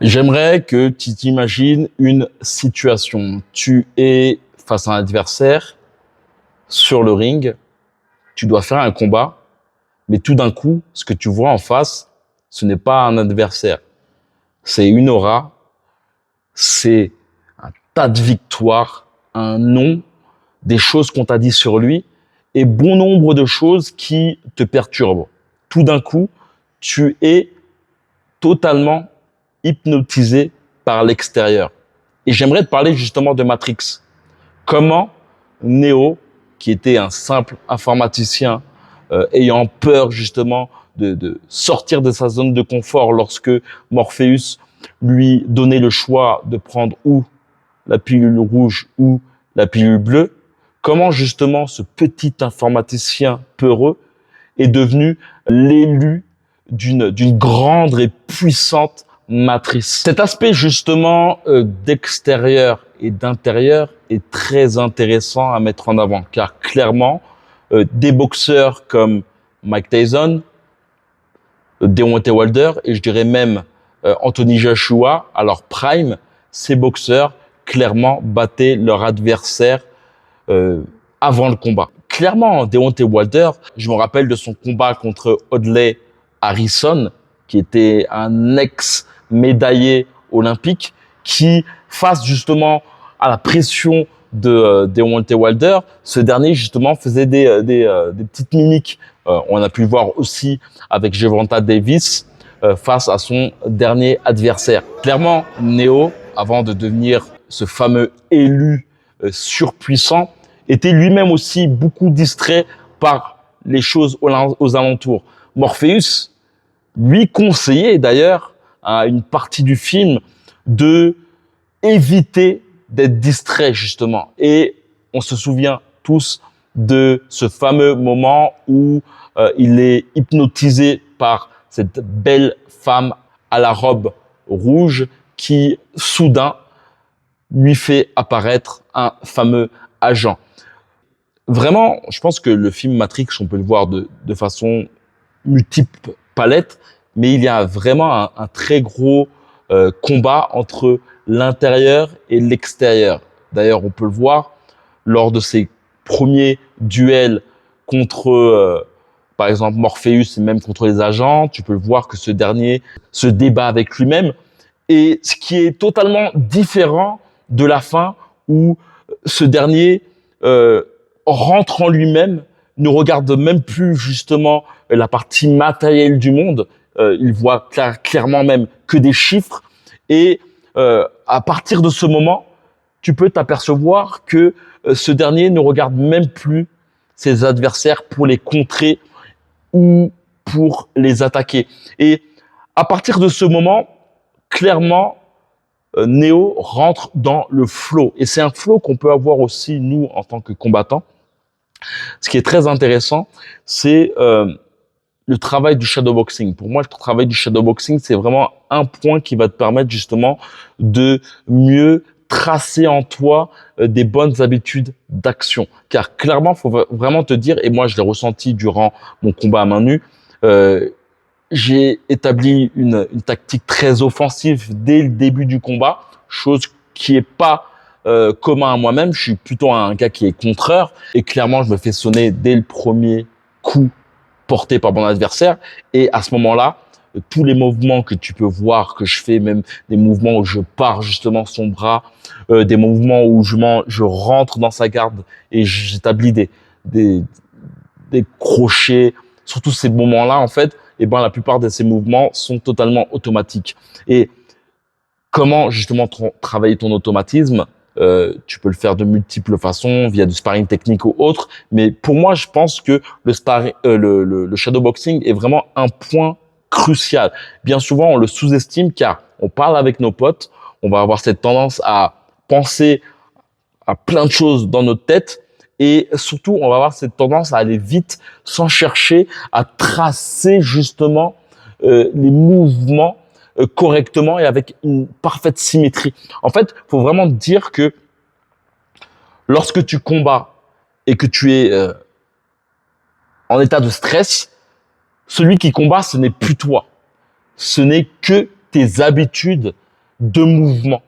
J'aimerais que tu t'imagines une situation. Tu es face à un adversaire sur le ring, tu dois faire un combat, mais tout d'un coup, ce que tu vois en face, ce n'est pas un adversaire. C'est une aura, c'est un tas de victoires, un nom, des choses qu'on t'a dit sur lui et bon nombre de choses qui te perturbent. Tout d'un coup, tu es totalement hypnotisé par l'extérieur. Et j'aimerais te parler justement de Matrix. Comment Neo, qui était un simple informaticien, ayant peur justement de sortir de sa zone de confort lorsque Morpheus lui donnait le choix de prendre ou la pilule rouge ou la pilule bleue, comment justement ce petit informaticien peureux est devenu l'élu d'une grande et puissante matrice. Cet aspect justement d'extérieur et d'intérieur est très intéressant à mettre en avant, car clairement, des boxeurs comme Mike Tyson, Deontay Wilder et je dirais même Anthony Joshua, à leur prime, ces boxeurs clairement battaient leur adversaire avant le combat. Clairement, Deontay Wilder, je me rappelle de son combat contre Audley Harrison, qui était un ex-médaillé olympique, qui, face justement à la pression de Deontay Wilder, ce dernier justement faisait des petites mimiques. On a pu le voir aussi avec Gervonta Davis face à son dernier adversaire. Clairement, Neo, avant de devenir ce fameux élu surpuissant, était lui-même aussi beaucoup distrait par les choses aux alentours. Morpheus lui conseillait d'ailleurs à une partie du film de éviter d'être distrait justement. Et on se souvient tous de ce fameux moment où il est hypnotisé par cette belle femme à la robe rouge qui soudain lui fait apparaître un fameux agent. Vraiment, je pense que le film Matrix, on peut le voir de façon multiple palette, mais il y a vraiment un très gros combat entre l'intérieur et l'extérieur. D'ailleurs, on peut le voir lors de ses premiers duels contre, par exemple, Morpheus et même contre les agents. Tu peux le voir que ce dernier se débat avec lui-même. Et ce qui est totalement différent de la fin où ce dernier rentre en lui-même, ne regarde même plus justement la partie matérielle du monde. Il voit clairement même que des chiffres. Et à partir de ce moment, tu peux t'apercevoir que ce dernier ne regarde même plus ses adversaires pour les contrer ou pour les attaquer. Et à partir de ce moment, clairement, Neo rentre dans le flow. Et c'est un flow qu'on peut avoir aussi, nous, en tant que combattants. Ce qui est très intéressant, c'est le travail du shadowboxing. Pour moi, le travail du shadowboxing, c'est vraiment un point qui va te permettre justement de mieux tracer en toi des bonnes habitudes d'action. Car clairement, il faut vraiment te dire, et moi je l'ai ressenti durant mon combat à main nue, j'ai établi une tactique très offensive dès le début du combat, chose qui est pas commun à moi-même. Je suis plutôt un gars qui est contreur et clairement, je me fais sonner dès le premier coup porté par mon adversaire. Et à ce moment-là, tous les mouvements que tu peux voir que je fais, même des mouvements où je pars justement son bras, des mouvements où je rentre dans sa garde et j'établis des crochets, surtout ces moments-là, en fait, et ben la plupart de ces mouvements sont totalement automatiques. Et comment justement travailler ton automatisme? Tu peux le faire de multiples façons, via du sparring technique ou autre. Mais pour moi, je pense que le shadowboxing est vraiment un point crucial. Bien souvent, on le sous-estime car on parle avec nos potes, on va avoir cette tendance à penser à plein de choses dans notre tête et surtout, on va avoir cette tendance à aller vite sans chercher à tracer justement les mouvements correctement et avec une parfaite symétrie. En fait, faut vraiment dire que lorsque tu combats et que tu es en état de stress, celui qui combat, ce n'est plus toi. Ce n'est que tes habitudes de mouvement.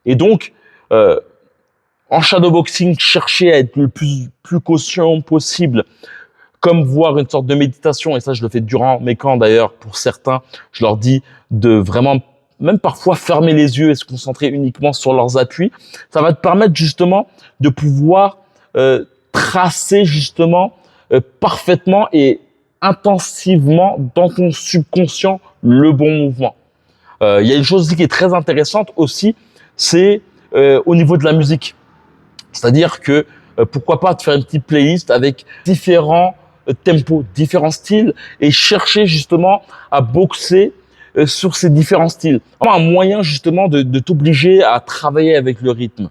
Et donc, en shadowboxing, chercher à être le plus conscient possible, comme voir une sorte de méditation, et ça je le fais durant mes camps d'ailleurs, pour certains, je leur dis de vraiment, même parfois fermer les yeux et se concentrer uniquement sur leurs appuis. Ça va te permettre justement de pouvoir tracer justement parfaitement et intensivement dans ton subconscient le bon mouvement. Il y a une chose aussi qui est très intéressante aussi, c'est au niveau de la musique. C'est-à-dire que pourquoi pas te faire une petite playlist avec différents tempos, différents styles et chercher justement à boxer sur ces différents styles. Un moyen justement de t'obliger à travailler avec le rythme.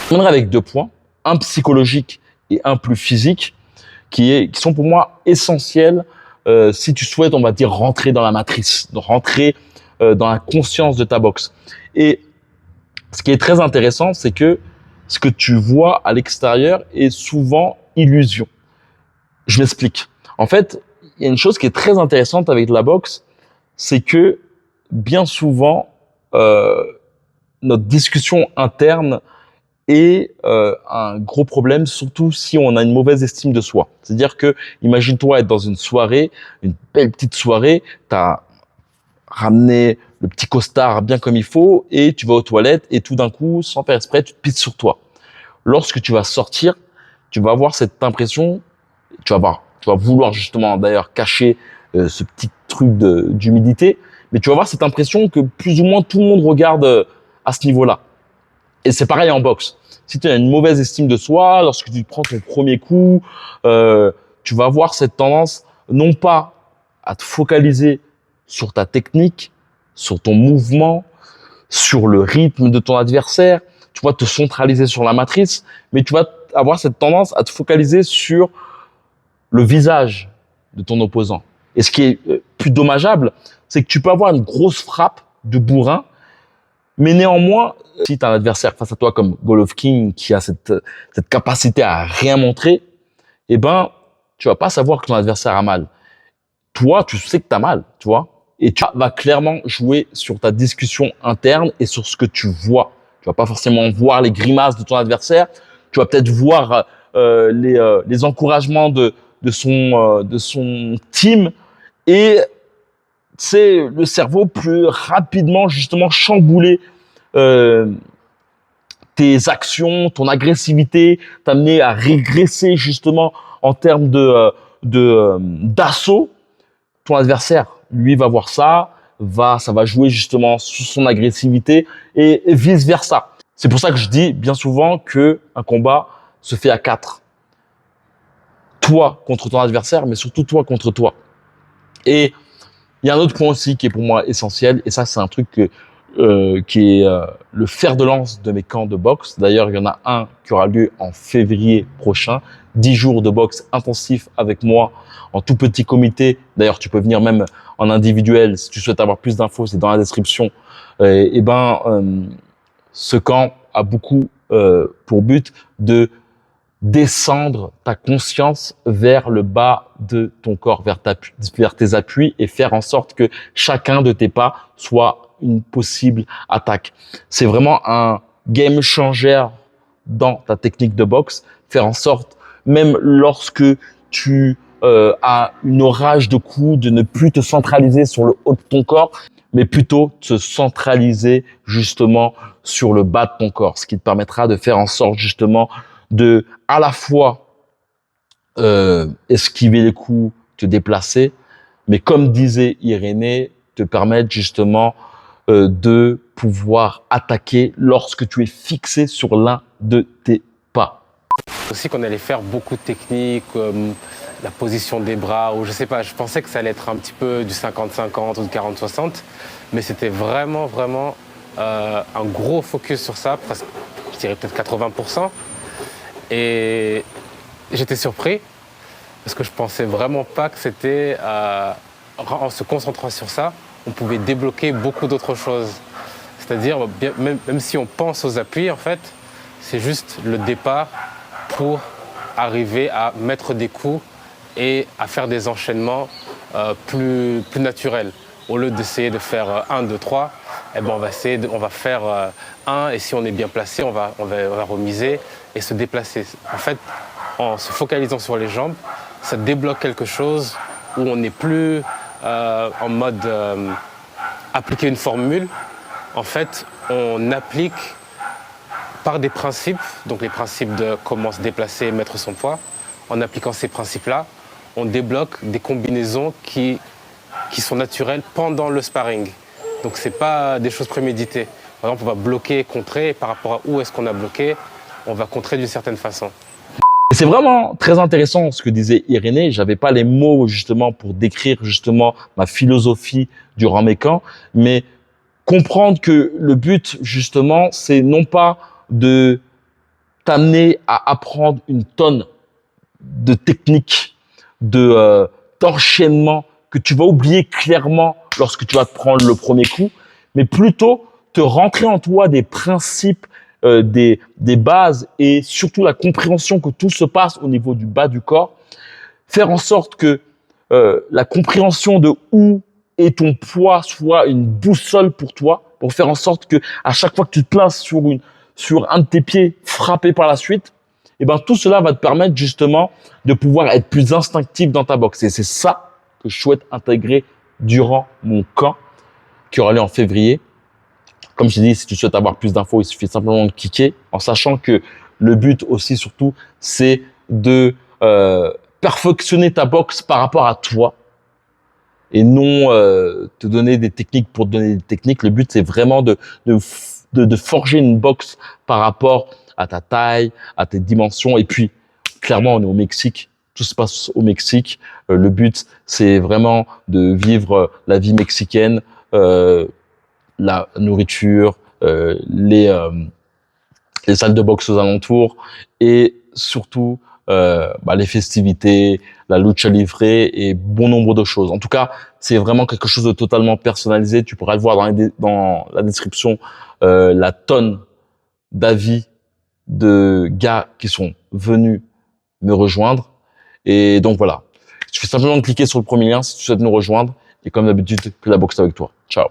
Je viendrai avec 2 points, un psychologique et un plus physique, qui sont pour moi essentiels si tu souhaites, on va dire, rentrer dans la matrice, rentrer dans la conscience de ta boxe. Et ce qui est très intéressant, c'est que ce que tu vois à l'extérieur est souvent illusion. Je m'explique. En fait, il y a une chose qui est très intéressante avec la boxe, c'est que bien souvent, notre discussion interne est un gros problème, surtout si on a une mauvaise estime de soi. C'est-à-dire que, imagine-toi être dans une soirée, une belle petite soirée, t'as ramené le petit costard bien comme il faut et tu vas aux toilettes et tout d'un coup, sans faire exprès, tu te pisses sur toi. Lorsque tu vas sortir, tu vas avoir cette impression, tu vas vouloir justement d'ailleurs cacher ce petit truc d'humidité, mais tu vas avoir cette impression que plus ou moins tout le monde regarde à ce niveau-là. Et c'est pareil en boxe. Si tu as une mauvaise estime de soi, lorsque tu prends ton premier coup, tu vas avoir cette tendance non pas à te focaliser sur ta technique, sur ton mouvement, sur le rythme de ton adversaire, tu vas te centraliser sur la matrice, mais tu vas avoir cette tendance à te focaliser sur le visage de ton opposant. Et ce qui est plus dommageable, c'est que tu peux avoir une grosse frappe de bourrin, mais néanmoins, si tu as un adversaire face à toi comme Golovkin qui a cette capacité à rien montrer, eh ben, tu vas pas savoir que ton adversaire a mal. Toi, tu sais que tu as mal, tu vois. Et tu vas clairement jouer sur ta discussion interne et sur ce que tu vois. Tu vas pas forcément voir les grimaces de ton adversaire. Tu vas peut-être voir les encouragements de son team et c'est le cerveau peut rapidement justement chambouler tes actions, ton agressivité, t'amener à régresser justement en termes d'assaut. Ton adversaire, lui, va voir ça, ça va jouer justement sur son agressivité et vice versa. C'est pour ça que je dis bien souvent que un combat se fait à 4. Toi contre ton adversaire, mais surtout toi contre toi. Et il y a un autre point aussi qui est pour moi essentiel, et ça c'est un truc qui est le fer de lance de mes camps de boxe. D'ailleurs, il y en a un qui aura lieu en février prochain. 10 jours de boxe intensif avec moi en tout petit comité. D'ailleurs, tu peux venir même en individuel si tu souhaites avoir plus d'infos, c'est dans la description. Ce camp a beaucoup pour but de descendre ta conscience vers le bas de ton corps, vers tes appuis et faire en sorte que chacun de tes pas soit une possible attaque. C'est vraiment un game changer dans ta technique de boxe. Faire en sorte, même lorsque tu as une orage de coups, de ne plus te centraliser sur le haut de ton corps, mais plutôt te centraliser justement sur le bas de ton corps, ce qui te permettra de faire en sorte justement de à la fois esquiver les coups, te déplacer, mais comme disait Irénée, te permettre justement de pouvoir attaquer lorsque tu es fixé sur l'un de tes pas. Aussi qu'on allait faire beaucoup de techniques, comme la position des bras, ou je sais pas, je pensais que ça allait être un petit peu du 50-50 ou du 40-60, mais c'était vraiment un gros focus sur ça, presque, je dirais peut-être 80%. Et j'étais surpris parce que je pensais vraiment pas que c'était en se concentrant sur ça, on pouvait débloquer beaucoup d'autres choses. C'est-à-dire, même si on pense aux appuis, en fait, c'est juste le départ pour arriver à mettre des coups et à faire des enchaînements plus naturels. Au lieu d'essayer de faire 1, 2, 3, eh ben on va faire 1 et si on est bien placé, on va remiser et se déplacer. En fait, en se focalisant sur les jambes, ça débloque quelque chose où on n'est plus en mode appliquer une formule. En fait, on applique par des principes, donc les principes de comment se déplacer et mettre son poids. En appliquant ces principes-là, on débloque des combinaisons qui sont naturelles pendant le sparring. Donc ce n'est pas des choses préméditées. Par exemple, on va bloquer, contrer, et par rapport à où est-ce qu'on a bloqué, on va contrer d'une certaine façon. Et c'est vraiment très intéressant ce que disait Irénée. J'avais pas les mots justement pour décrire justement ma philosophie durant mes camps, mais comprendre que le but justement, c'est non pas de t'amener à apprendre une tonne de techniques, d'enchaînement que tu vas oublier clairement lorsque tu vas te prendre le premier coup, mais plutôt te rentrer en toi des principes, des bases et surtout la compréhension que tout se passe au niveau du bas du corps, faire en sorte que la compréhension de où est ton poids soit une boussole pour toi, pour faire en sorte que à chaque fois que tu te places sur un de tes pieds frappé par la suite, et ben tout cela va te permettre justement de pouvoir être plus instinctif dans ta boxe. Et c'est ça que je souhaite intégrer durant mon camp qui aura lieu en février. Comme je t'ai dit, si tu souhaites avoir plus d'infos, il suffit simplement de cliquer, en sachant que le but aussi surtout, c'est de perfectionner ta boxe par rapport à toi et non te donner des techniques pour te donner des techniques. Le but, c'est vraiment de forger une boxe par rapport à ta taille, à tes dimensions. Et puis, clairement, on est au Mexique. Tout se passe au Mexique. Le but, c'est vraiment de vivre la vie mexicaine, la nourriture, les salles de boxe aux alentours et surtout les festivités, la lucha libre et bon nombre de choses. En tout cas, c'est vraiment quelque chose de totalement personnalisé. Tu pourras le voir dans la description, la tonne d'avis de gars qui sont venus me rejoindre. Et donc voilà, tu fais simplement cliquer sur le premier lien si tu souhaites nous rejoindre. Et comme d'habitude, que la boxe avec toi. Ciao.